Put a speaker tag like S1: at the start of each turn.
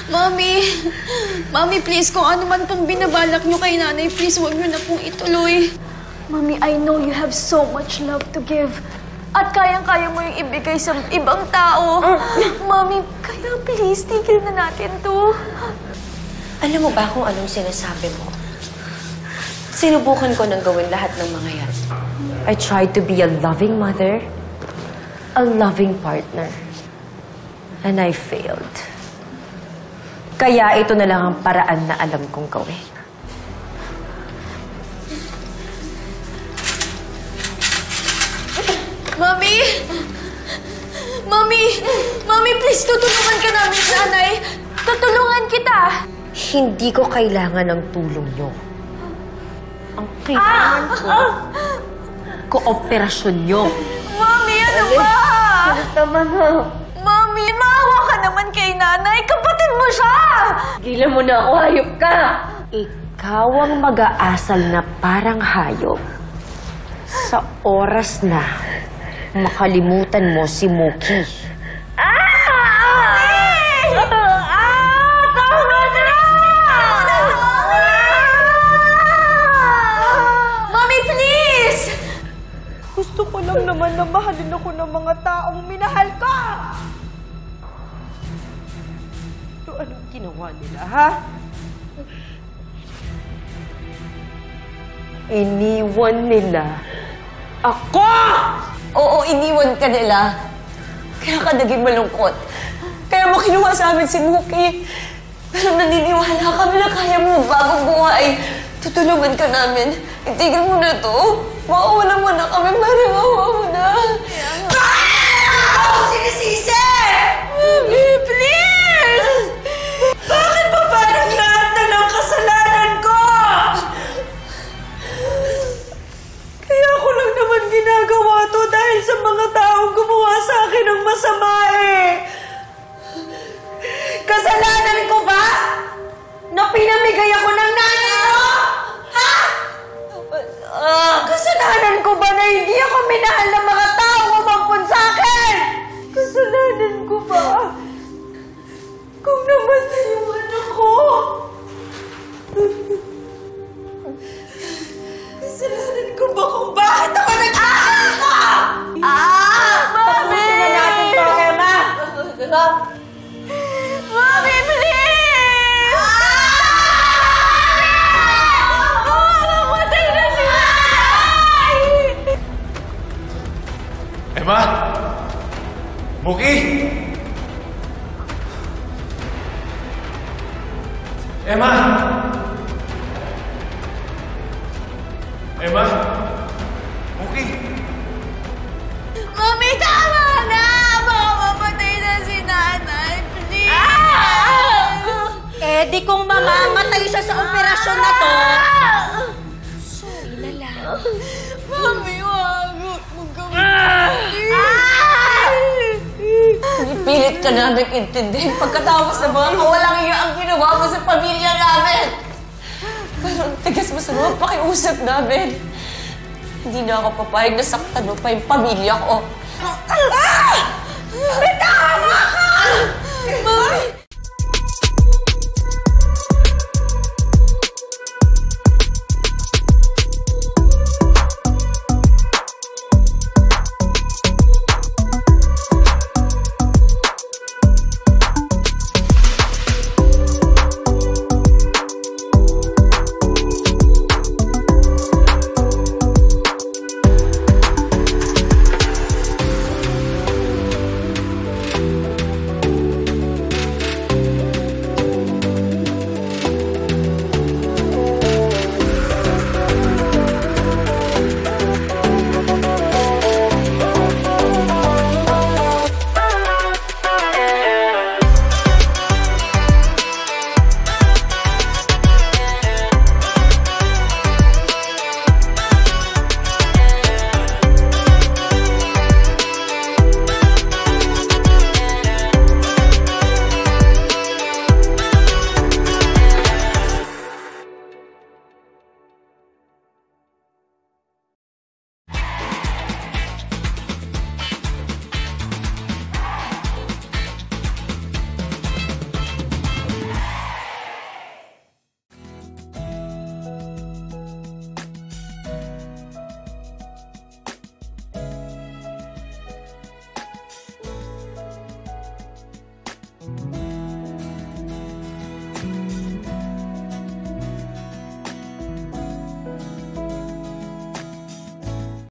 S1: Mami! Mami, please, kung ano man pong binabalak nyo kay nanay, please, huwag nyo na pong ituloy. Mami, I know you have so much love to give. At kayang-kaya mo yung ibigay sa ibang tao. Mami, kaya please, tigil na natin to.
S2: Alam mo ba kung anong sinasabi mo? Sinubukan ko nang gawin lahat ng mga yan. I tried to be a loving mother, a loving partner, and I failed. Kaya ito na lang ang paraan na alam kong gawin.
S1: Mami! Mami! Mami, please, tutulungan ka namin, nanay. Tutulungan kita.
S2: Hindi ko kailangan ng tulong nyo. Ang kailangan ko, kooperasyon nyo.
S1: Mami, ano ba?
S2: Tama na.
S1: Mami, maawa ka naman kay nanay. Kapatid mo siya!
S2: Gilan mo na ako, hayop ka! Ikaw ang mag-aasal na parang hayop. Sa oras na makalimutan mo si Mookie.
S1: Tama na! Mami, please!
S3: Gusto ko lang naman na mahalin ako ng mga taong minahal ko! So, anong ginawa nila, ha?
S2: Iniwan nila ako!
S4: Oo, iniwan ka nila. Kaya ka naging malungkot. Kaya mo kinuha sa amin si Mookie. Pero naniniwala kami na kaya mo bagong buhay. Tutulungan ka namin. Itigil mo na to. Makawala mo na kami. Mariwawa mo na.
S3: Ako sinisisi!
S1: Mami, please!
S3: Bakit ba parang lahat na ng kasalanan ko? Kaya ko lang naman ginagawa to dahil sa mga taong gumawa sa akin ng masama eh. Kasalanan ko ba? Na pinamigay ako ng nanay mo? Ha? Kasalanan ko ba na hindi ako minahal ng mga taong umampun sa akin? Kasalanan ko ba? Kung namatay yung anak ko? Kasalanan ko ba kung bakit ako nag-aalala?
S1: Mami!
S3: Tapusin na natin to, Emma!
S1: Mami, please! Mamatay na si nanay!
S5: Emma! Mookie! Emma! Emma! Mookie!
S1: Mami, tama na! Baka mamatay na si nanay, please!
S3: Eh, di kung mamamatay siya sa operasyon na to,
S1: Mami, wag! Huwag kang
S4: Pilit ka namin intindihin pagkatapos ng mga kawalang iya ang ginawa mo sa pamilya namin. Pero ang tigas mo sa mga pakiusap namin. Hindi na ako papayag na saktan mo pa yung pamilya ko.